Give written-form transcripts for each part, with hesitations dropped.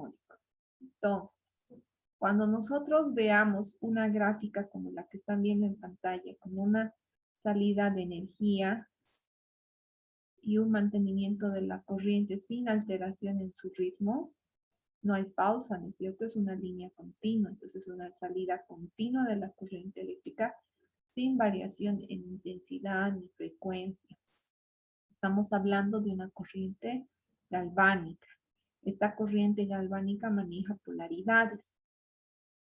anódico. Entonces, cuando nosotros veamos una gráfica como la que están viendo en pantalla, con una salida de energía y un mantenimiento de la corriente sin alteración en su ritmo, no hay pausa, ¿no es cierto? Es una línea continua, entonces una salida continua de la corriente eléctrica sin variación en intensidad ni frecuencia. Estamos hablando de una corriente galvánica. Esta corriente galvánica maneja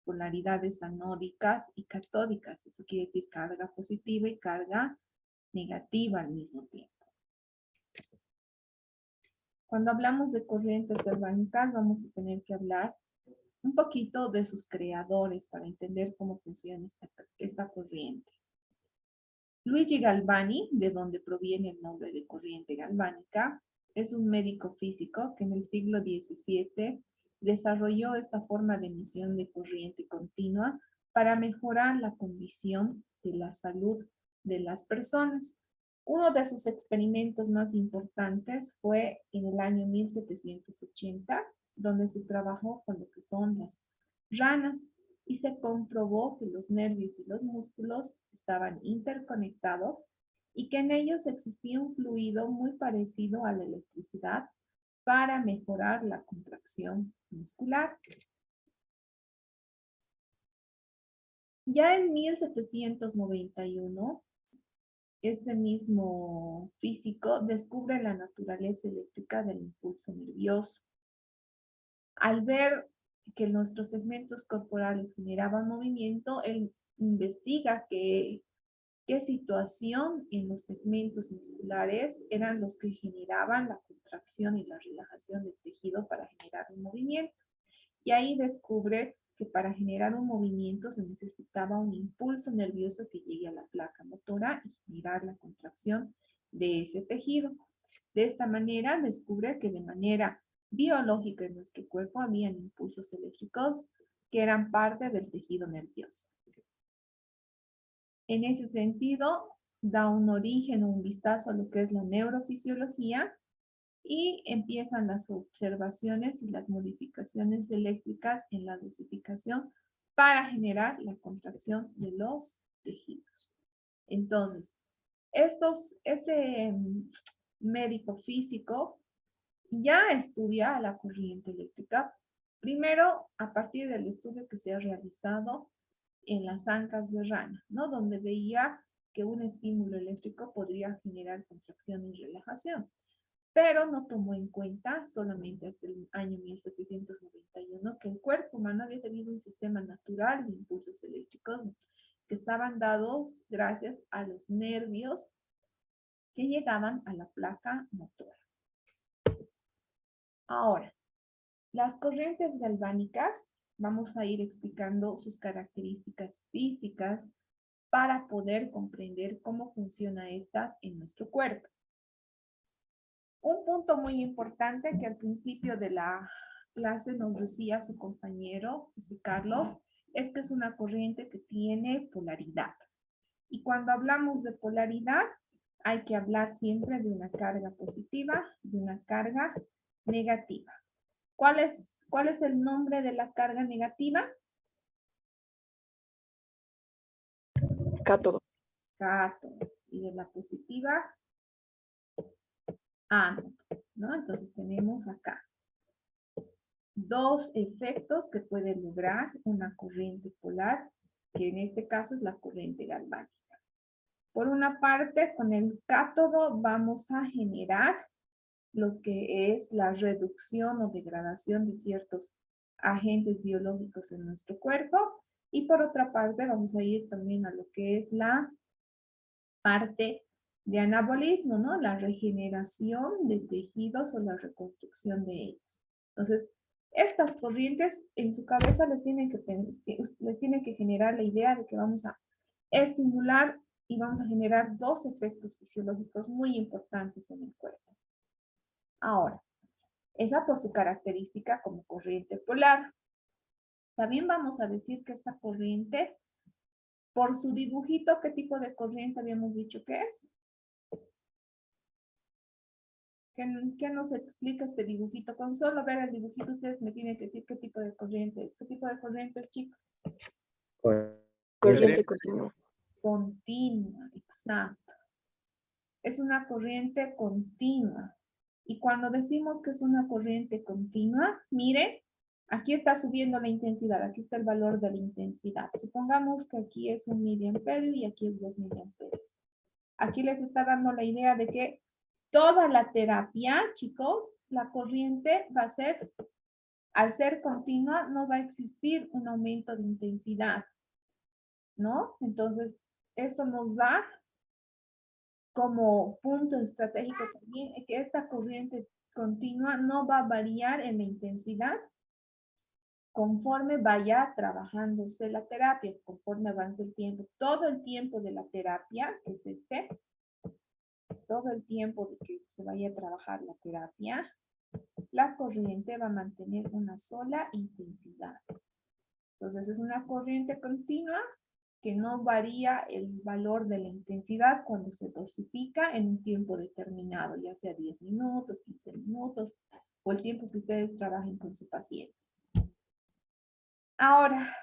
polaridades anódicas y catódicas. Eso quiere decir carga positiva y carga negativa al mismo tiempo. Cuando hablamos de corrientes galvánicas, vamos a tener que hablar un poquito de sus creadores para entender cómo funciona esta corriente. Luigi Galvani, de donde proviene el nombre de corriente galvánica, es un médico físico que en el siglo XVII desarrolló esta forma de emisión de corriente continua para mejorar la condición de la salud de las personas. Uno de sus experimentos más importantes fue en el año 1780, donde se trabajó con lo que son las ranas y se comprobó que los nervios y los músculos estaban interconectados y que en ellos existía un fluido muy parecido a la electricidad para mejorar la contracción muscular. Ya en 1791, este mismo físico descubre la naturaleza eléctrica del impulso nervioso. Al ver que nuestros segmentos corporales generaban movimiento, él investiga qué situación en los segmentos musculares eran los que generaban la contracción y la relajación del tejido para generar un movimiento. Y ahí descubre que para generar un movimiento se necesitaba un impulso nervioso que llegue a la placa motora y generar la contracción de ese tejido. De esta manera descubre que de manera biológica en nuestro cuerpo habían impulsos eléctricos que eran parte del tejido nervioso. En ese sentido, da un origen o un vistazo a lo que es la neurofisiología y empiezan las observaciones y las modificaciones eléctricas en la dosificación para generar la contracción de los tejidos. Entonces, este médico físico ya estudia la corriente eléctrica, primero a partir del estudio que se ha realizado en las ancas de rana, ¿no? Donde veía que un estímulo eléctrico podría generar contracción y relajación, pero no tomó en cuenta solamente hasta el año 1791 que el cuerpo humano había tenido un sistema natural de impulsos eléctricos que estaban dados gracias a los nervios que llegaban a la placa motora. Ahora, las corrientes galvánicas, vamos a ir explicando sus características físicas para poder comprender cómo funciona esta en nuestro cuerpo. Un punto muy importante que al principio de la clase nos decía su compañero, José Carlos, es que es una corriente que tiene polaridad. Y cuando hablamos de polaridad, hay que hablar siempre de una carga positiva, de una carga negativa. ¿Cuál es el nombre de la carga negativa? Cátodo. Cátodo. Y de la positiva, ánodo, ¿no? Entonces tenemos acá dos efectos que puede lograr una corriente polar, que en este caso es la corriente galvánica. Por una parte, con el cátodo vamos a generar lo que es la reducción o degradación de ciertos agentes biológicos en nuestro cuerpo. Y por otra parte, vamos a ir también a lo que es la parte de anabolismo, ¿no? La regeneración de tejidos o la reconstrucción de ellos. Entonces, estas corrientes en su cabeza les tienen que generar la idea de que vamos a estimular y vamos a generar dos efectos fisiológicos muy importantes en el cuerpo. Ahora, esa por su característica como corriente polar. También vamos a decir que esta corriente, por su dibujito, ¿qué tipo de corriente habíamos dicho que es? ¿Qué nos explica este dibujito? Con solo ver el dibujito ustedes me tienen que decir qué tipo de corriente es. ¿Qué tipo de corriente es, chicos? Corriente continua. Continua, exacto. Es una corriente continua. Y cuando decimos que es una corriente continua, miren, aquí está subiendo la intensidad, aquí está el valor de la intensidad. Supongamos que aquí es 1 miliamperio y aquí es 2 miliamperios. Aquí les está dando la idea de que toda la terapia, chicos, la corriente va a ser, al ser continua, no va a existir un aumento de intensidad, ¿no? Entonces, eso nos da como punto estratégico también que esta corriente continua no va a variar en la intensidad conforme vaya trabajándose la terapia, conforme avance el tiempo. Todo el tiempo de la terapia, que es todo el tiempo de que se vaya a trabajar la terapia, la corriente va a mantener una sola intensidad. Entonces es una corriente continua que no varía el valor de la intensidad cuando se dosifica en un tiempo determinado, ya sea 10 minutos, 15 minutos o el tiempo que ustedes trabajen con su paciente. Ahora,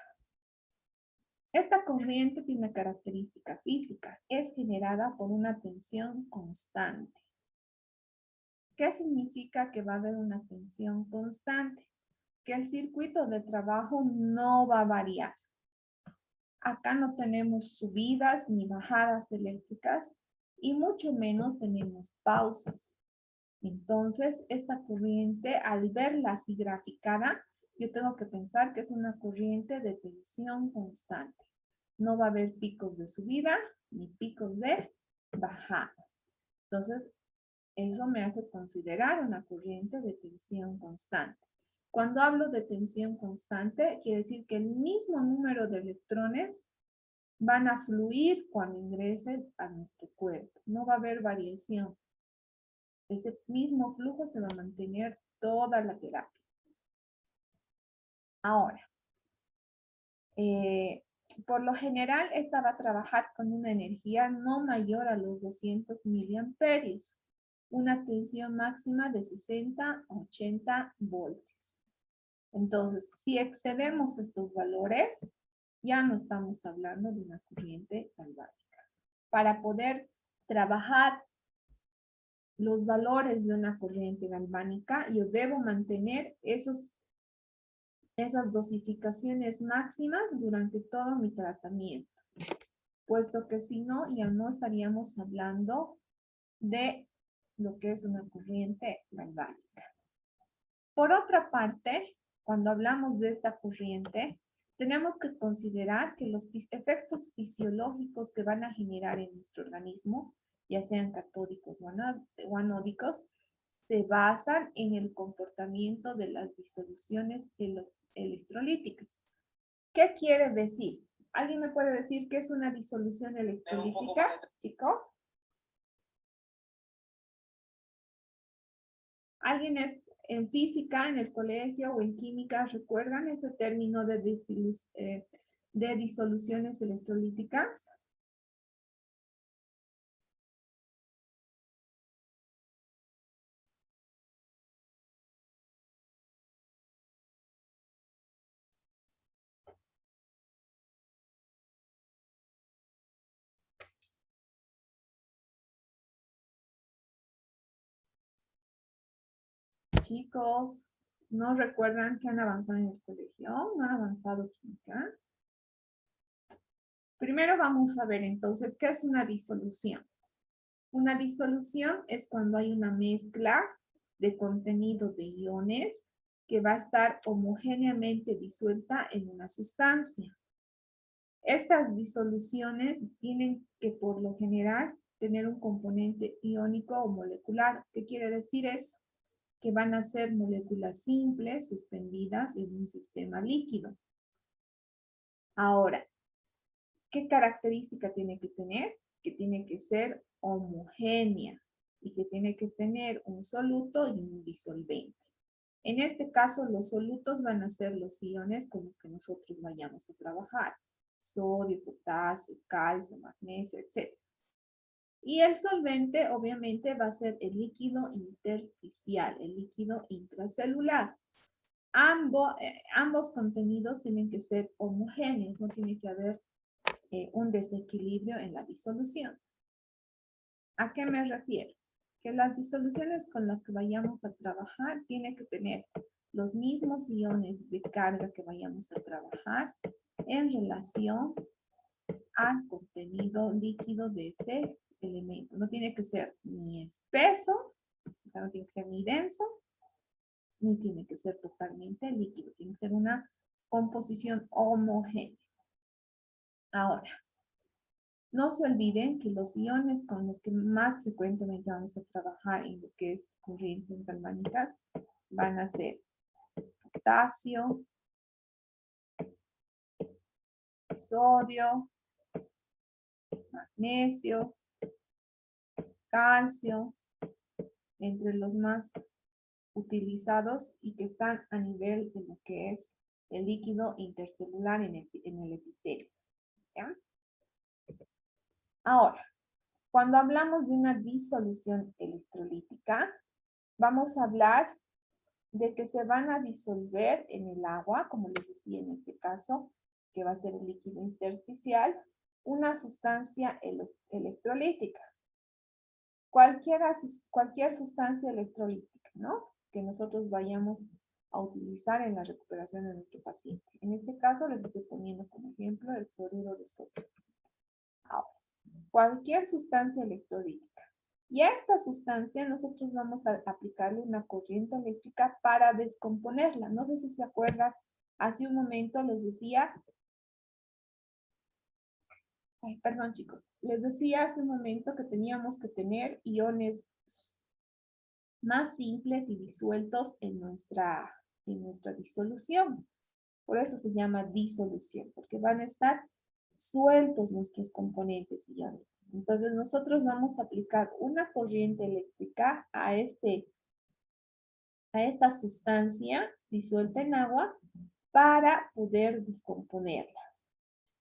esta corriente tiene una característica física, es generada por una tensión constante. ¿Qué significa que va a haber una tensión constante? Que el circuito de trabajo no va a variar. Acá no tenemos subidas ni bajadas eléctricas y mucho menos tenemos pausas. Entonces, esta corriente, al verla así graficada, yo tengo que pensar que es una corriente de tensión constante. No va a haber picos de subida ni picos de bajada. Entonces, eso me hace considerar una corriente de tensión constante. Cuando hablo de tensión constante, quiere decir que el mismo número de electrones van a fluir cuando ingresen a nuestro cuerpo. No va a haber variación. Ese mismo flujo se va a mantener toda la terapia. Ahora, por lo general, esta va a trabajar con una energía no mayor a los 200 miliamperios, una tensión máxima de 60 a 80 voltios. Entonces, si excedemos estos valores, ya no estamos hablando de una corriente galvánica. Para poder trabajar los valores de una corriente galvánica, yo debo mantener esas dosificaciones máximas durante todo mi tratamiento, puesto que si no, ya no estaríamos hablando de lo que es una corriente galvánica. Por otra parte, cuando hablamos de esta corriente, tenemos que considerar que los efectos fisiológicos que van a generar en nuestro organismo, ya sean catódicos o anódicos, se basan en el comportamiento de las disoluciones electrolíticas. ¿Qué quiere decir? ¿Alguien me puede decir qué es una disolución electrolítica, chicos? ¿Alguien es en física, en el colegio o en química, recuerdan ese término de disoluciones electrolíticas? Chicos, ¿no recuerdan que han avanzado en el colegio? ¿No han avanzado química? Primero vamos a ver entonces, ¿qué es una disolución? Una disolución es cuando hay una mezcla de contenido de iones que va a estar homogéneamente disuelta en una sustancia. Estas disoluciones tienen que por lo general tener un componente iónico o molecular. ¿Qué quiere decir eso? Que van a ser moléculas simples suspendidas en un sistema líquido. Ahora, ¿qué característica tiene que tener? Que tiene que ser homogénea y que tiene que tener un soluto y un disolvente. En este caso, los solutos van a ser los iones con los que nosotros vayamos a trabajar. Sodio, potasio, calcio, magnesio, etc. Y el solvente, obviamente, va a ser el líquido intersticial, el líquido intracelular. Ambos contenidos tienen que ser homogéneos, no tiene que haber un desequilibrio en la disolución. ¿A qué me refiero? Que las disoluciones con las que vayamos a trabajar tienen que tener los mismos iones de carga que vayamos a trabajar en relación al contenido líquido de este elemento. No tiene que ser ni espeso, o sea, no tiene que ser ni denso, ni tiene que ser totalmente líquido. Tiene que ser una composición homogénea. Ahora, no se olviden que los iones con los que más frecuentemente vamos a trabajar en lo que es corrientes galvánicas van a ser potasio, sodio, magnesio, calcio, entre los más utilizados y que están a nivel de lo que es el líquido intercelular en el epitelio. ¿Ya? Ahora, cuando hablamos de una disolución electrolítica, vamos a hablar de que se van a disolver en el agua, como les decía en este caso, que va a ser el líquido intersticial, una sustancia electrolítica. Cualquier sustancia electrolítica, ¿no? Que nosotros vayamos a utilizar en la recuperación de nuestro paciente. En este caso les estoy poniendo como ejemplo el cloruro de sodio. Ahora, cualquier sustancia electrolítica. Y a esta sustancia nosotros vamos a aplicarle una corriente eléctrica para descomponerla. No sé si se acuerdan, hace un momento les decía, perdón chicos, les decía hace un momento que teníamos que tener iones más simples y disueltos en nuestra disolución. Por eso se llama disolución, porque van a estar sueltos nuestros componentes iónicos. Entonces nosotros vamos a aplicar una corriente eléctrica a esta sustancia disuelta en agua para poder descomponerla.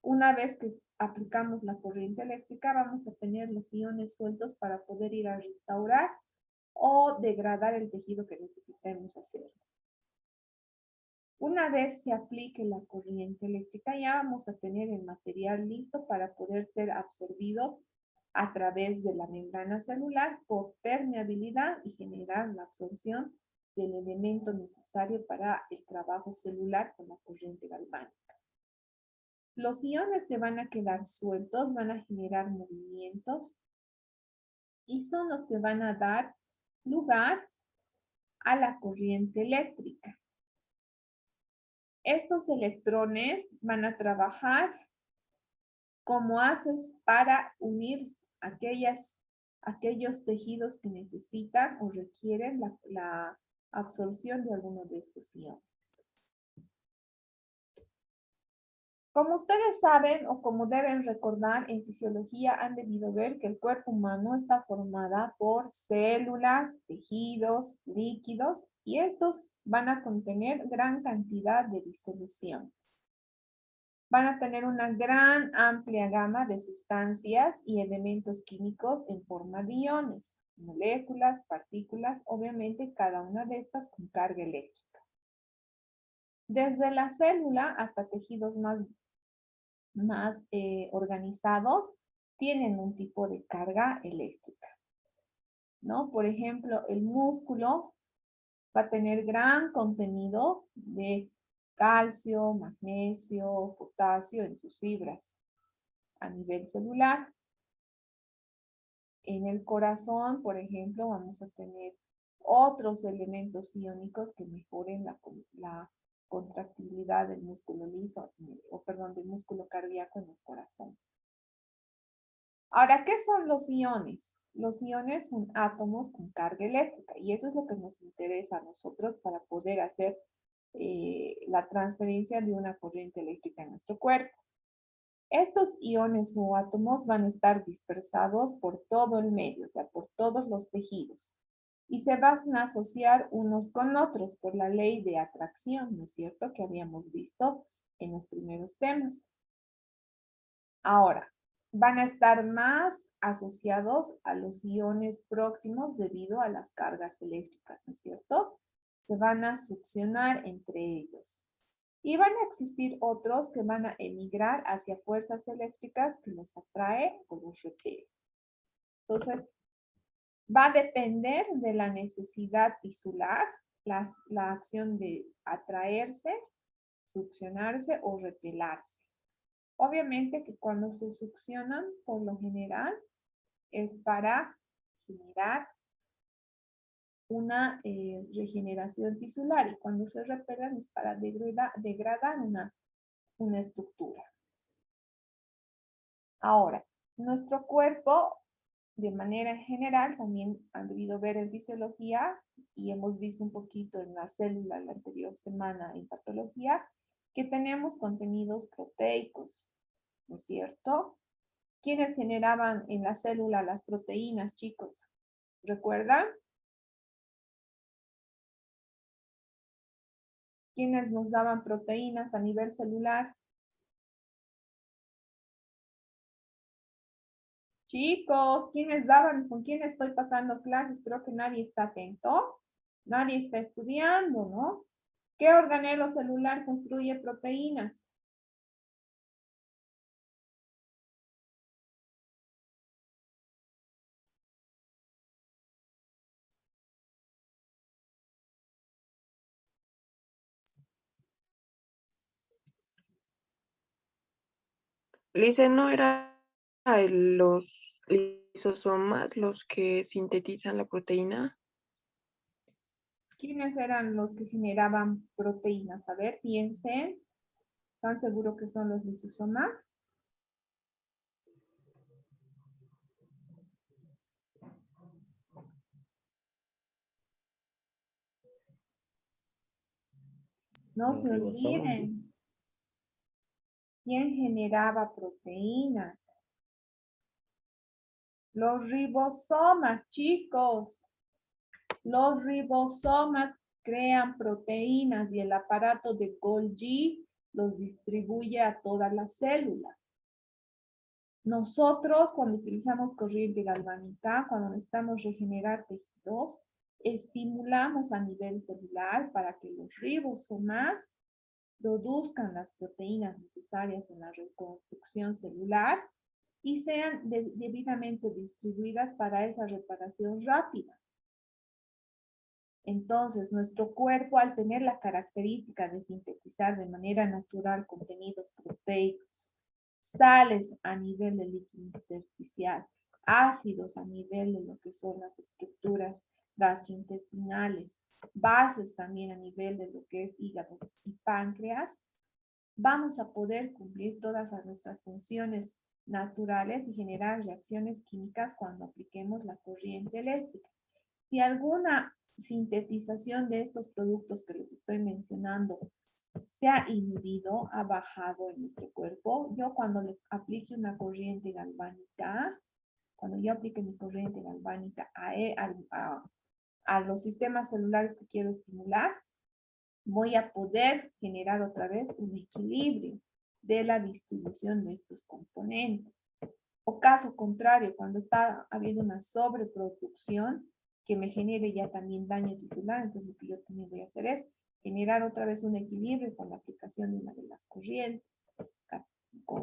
Una vez que aplicamos la corriente eléctrica, vamos a tener los iones sueltos para poder ir a restaurar o degradar el tejido que necesitemos hacer. Una vez se aplique la corriente eléctrica, ya vamos a tener el material listo para poder ser absorbido a través de la membrana celular por permeabilidad y generar la absorción del elemento necesario para el trabajo celular con la corriente galvánica. Los iones que van a quedar sueltos van a generar movimientos y son los que van a dar lugar a la corriente eléctrica. Estos electrones van a trabajar como haces para unir aquellos tejidos que necesitan o requieren la absorción de alguno de estos iones. Como ustedes saben o como deben recordar, en fisiología han debido ver que el cuerpo humano está formado por células, tejidos, líquidos, y estos van a contener gran cantidad de disolución. Van a tener una gran amplia gama de sustancias y elementos químicos en forma de iones, moléculas, partículas, obviamente cada una de estas con carga eléctrica. Desde la célula hasta tejidos más organizados tienen un tipo de carga eléctrica, ¿no? Por ejemplo, el músculo va a tener gran contenido de calcio, magnesio, potasio en sus fibras a nivel celular. En el corazón, por ejemplo, vamos a tener otros elementos iónicos que mejoren la contractibilidad del músculo liso, del músculo cardíaco en el corazón. Ahora, ¿qué son los iones? Los iones son átomos con carga eléctrica y eso es lo que nos interesa a nosotros para poder hacer la transferencia de una corriente eléctrica en nuestro cuerpo. Estos iones o átomos van a estar dispersados por todo el medio, o sea, por todos los tejidos. Y se van a asociar unos con otros por la ley de atracción, ¿no es cierto? Que habíamos visto en los primeros temas. Ahora, van a estar más asociados a los iones próximos debido a las cargas eléctricas, ¿no es cierto? Se van a succionar entre ellos. Y van a existir otros que van a emigrar hacia fuerzas eléctricas que los atrae o los repele. Entonces, va a depender de la necesidad tisular, la acción de atraerse, succionarse o repelarse. Obviamente que cuando se succionan, por lo general, es para generar una regeneración tisular, y cuando se repelan es para degradar una estructura. Ahora, nuestro cuerpo, de manera general, también han debido ver en fisiología, y hemos visto un poquito en la célula la anterior semana en patología, que tenemos contenidos proteicos, ¿no es cierto? ¿Quiénes generaban en la célula las proteínas, chicos? ¿Recuerdan? ¿Quiénes nos daban proteínas a nivel celular? Chicos, ¿quiénes daban? ¿Con quién estoy pasando clases? Creo que nadie está atento. Nadie está estudiando, ¿no? ¿Qué organelo celular construye proteínas? Lice, ¿no era los lisosomas los que sintetizan la proteína? ¿Quiénes eran los que generaban proteínas? A ver, piensen. ¿Están seguros que son los lisosomas? No Los se ribosomas. olviden. ¿Quién generaba proteínas? Los ribosomas, chicos. Los ribosomas crean proteínas y el aparato de Golgi los distribuye a toda la célula. Nosotros, cuando utilizamos corriente galvánica, cuando necesitamos regenerar tejidos, estimulamos a nivel celular para que los ribosomas produzcan las proteínas necesarias en la reconstrucción celular y sean debidamente distribuidas para esa reparación rápida. Entonces, nuestro cuerpo, al tener la característica de sintetizar de manera natural contenidos proteicos, sales a nivel del líquido intersticial, ácidos a nivel de lo que son las estructuras gastrointestinales, bases también a nivel de lo que es hígado y páncreas, vamos a poder cumplir todas nuestras funciones naturales y generar reacciones químicas cuando apliquemos la corriente eléctrica. Si alguna sintetización de estos productos que les estoy mencionando se ha inhibido, ha bajado en nuestro cuerpo, yo cuando le aplique una corriente galvánica, cuando yo aplique mi corriente galvánica a los sistemas celulares que quiero estimular, voy a poder generar otra vez un equilibrio de la distribución de estos componentes. O caso contrario, cuando está habiendo una sobreproducción que me genere ya también daño tisular, entonces lo que yo también voy a hacer es generar otra vez un equilibrio con la aplicación de una de las corrientes,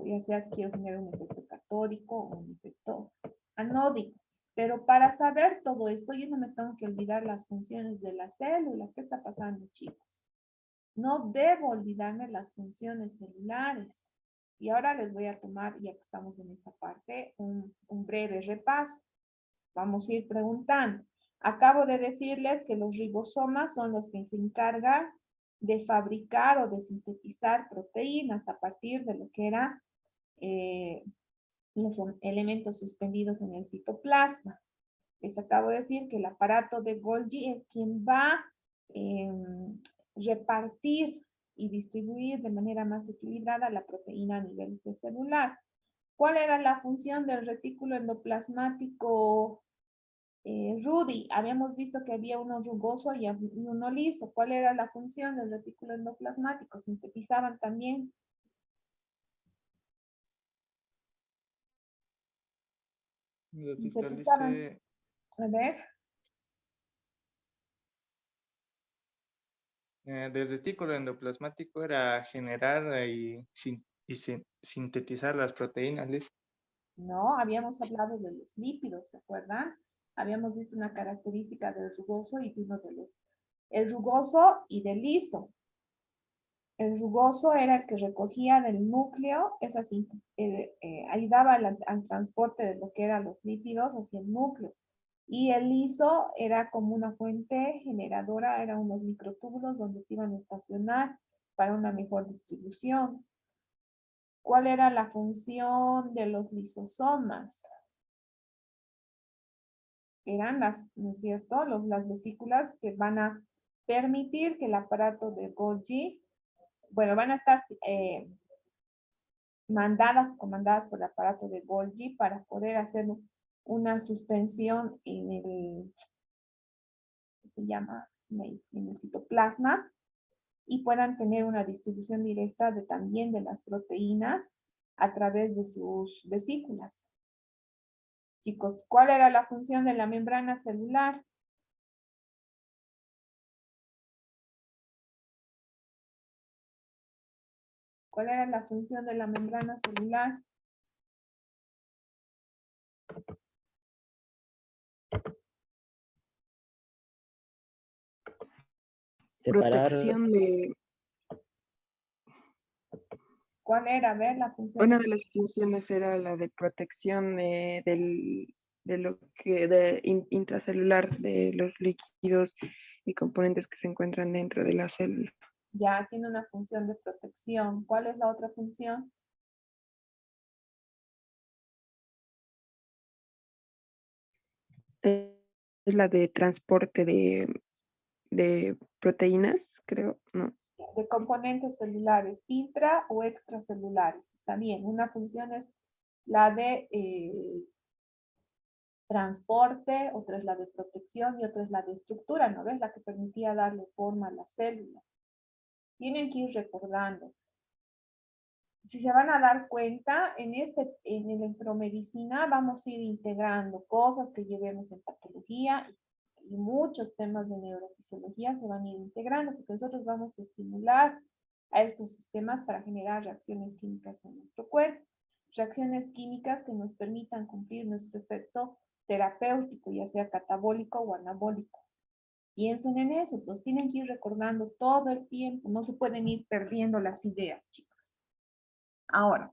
ya sea si quiero generar un efecto catódico o un efecto anódico. Pero para saber todo esto, yo no me tengo que olvidar las funciones de la célula. ¿Qué está pasando, chicos? No debo olvidarme las funciones celulares. Y ahora les voy a tomar, ya que estamos en esta parte, un breve repaso. Vamos a ir preguntando. Acabo de decirles que los ribosomas son los que se encargan de fabricar o de sintetizar proteínas a partir de lo que eran los elementos suspendidos en el citoplasma. Les acabo de decir que el aparato de Golgi es quien va a repartir y distribuir de manera más equilibrada la proteína a nivel celular. ¿Cuál era la función del retículo endoplasmático, Rudy? Habíamos visto que había uno rugoso y uno liso. ¿Cuál era la función del retículo endoplasmático? Sintetizaban también. Sintetizaban, Digitalice. a ver, Del retículo endoplasmático era generar sintetizar las proteínas, Liz. no, habíamos hablado de los lípidos, ¿se acuerdan? Habíamos visto una característica del rugoso y de uno de los, el rugoso y del liso. El rugoso era el que recogía del núcleo, es así, ayudaba al transporte de lo que eran los lípidos hacia el núcleo. Y el liso era como una fuente generadora, eran unos microtúbulos donde se iban a estacionar para una mejor distribución. ¿Cuál era la función de los lisosomas? Eran las, ¿no es cierto?, las vesículas que van a permitir que el aparato de Golgi, bueno, van a estar comandadas por el aparato de Golgi para poder hacer una suspensión en el, ¿qué se llama? En el citoplasma y puedan tener una distribución directa de, también de las proteínas a través de sus vesículas. Chicos, ¿cuál era la función de la membrana celular? ¿Cuál era la función de la membrana celular? Separar, Protección de, ¿Cuál era? A ver, la función. una de las funciones era la de protección de lo que, de intracelular, de los líquidos y componentes que se encuentran dentro de la célula. Ya tiene una función de protección. ¿Cuál es la otra función? Es la de transporte de proteínas, creo, ¿no? De componentes celulares, intra o extracelulares. Está bien. Una función es la de transporte, otra es la de protección y otra es la de estructura, ¿no ves? La que permitía darle forma a la célula. Tienen que ir recordando. Si se van a dar cuenta, en electromedicina vamos a ir integrando cosas que llevemos en patología y muchos temas de neurofisiología se van a ir integrando porque nosotros vamos a estimular a estos sistemas para generar reacciones químicas en nuestro cuerpo. Reacciones químicas que nos permitan cumplir nuestro efecto terapéutico, ya sea catabólico o anabólico. Piensen en eso, los tienen que ir recordando todo el tiempo, no se pueden ir perdiendo las ideas, chicos. Ahora,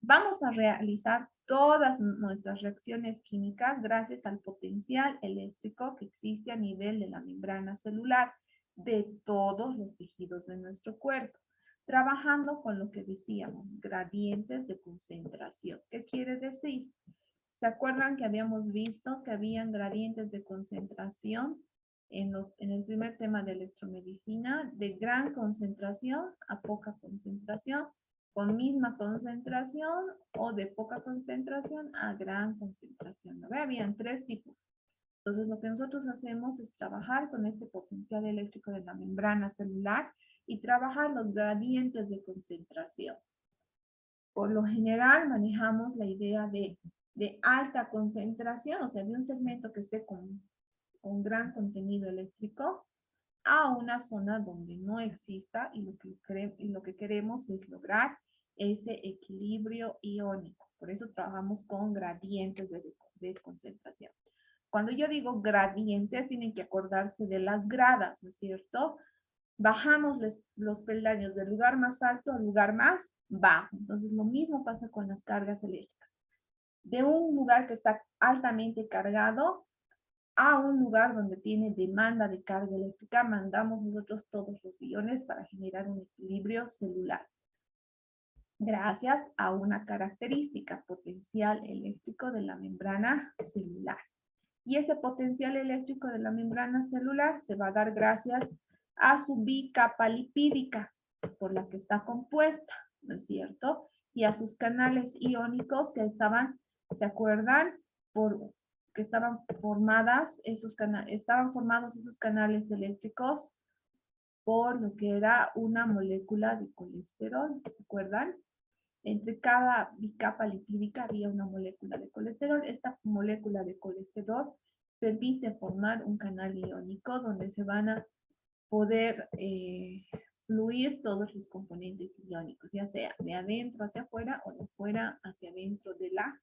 vamos a realizar todas nuestras reacciones químicas gracias al potencial eléctrico que existe a nivel de la membrana celular de todos los tejidos de nuestro cuerpo, trabajando con lo que decíamos, gradientes de concentración. ¿Qué quiere decir? ¿Se acuerdan que habíamos visto que habían gradientes de concentración en el primer tema de electromedicina, de gran concentración a poca concentración, con misma concentración o de poca concentración a gran concentración? ¿No ve? Habían tres tipos. Entonces, lo que nosotros hacemos es trabajar con este potencial eléctrico de la membrana celular y trabajar los gradientes de concentración. Por lo general, manejamos la idea de alta concentración, o sea, de un segmento que esté con gran contenido eléctrico, a una zona donde no exista y lo que queremos es lograr ese equilibrio iónico. Por eso trabajamos con gradientes de concentración. Cuando yo digo gradientes, tienen que acordarse de las gradas, ¿no es cierto? Bajamos los peldaños del lugar más alto al lugar más bajo. Entonces, lo mismo pasa con las cargas eléctricas. De un lugar que está altamente cargado a un lugar donde tiene demanda de carga eléctrica, mandamos nosotros todos los iones para generar un equilibrio celular. Gracias a una característica potencial eléctrico de la membrana celular. Y ese potencial eléctrico de la membrana celular se va a dar gracias a su bicapa lipídica por la que está compuesta, ¿no es cierto? Y a sus canales iónicos que estaban, ¿se acuerdan? Que estaban estaban formados esos canales eléctricos por lo que era una molécula de colesterol, ¿se acuerdan? Entre cada bicapa lipídica había una molécula de colesterol. Esta molécula de colesterol permite formar un canal iónico donde se van a poder fluir todos los componentes iónicos, ya sea de adentro hacia afuera o de afuera hacia adentro de la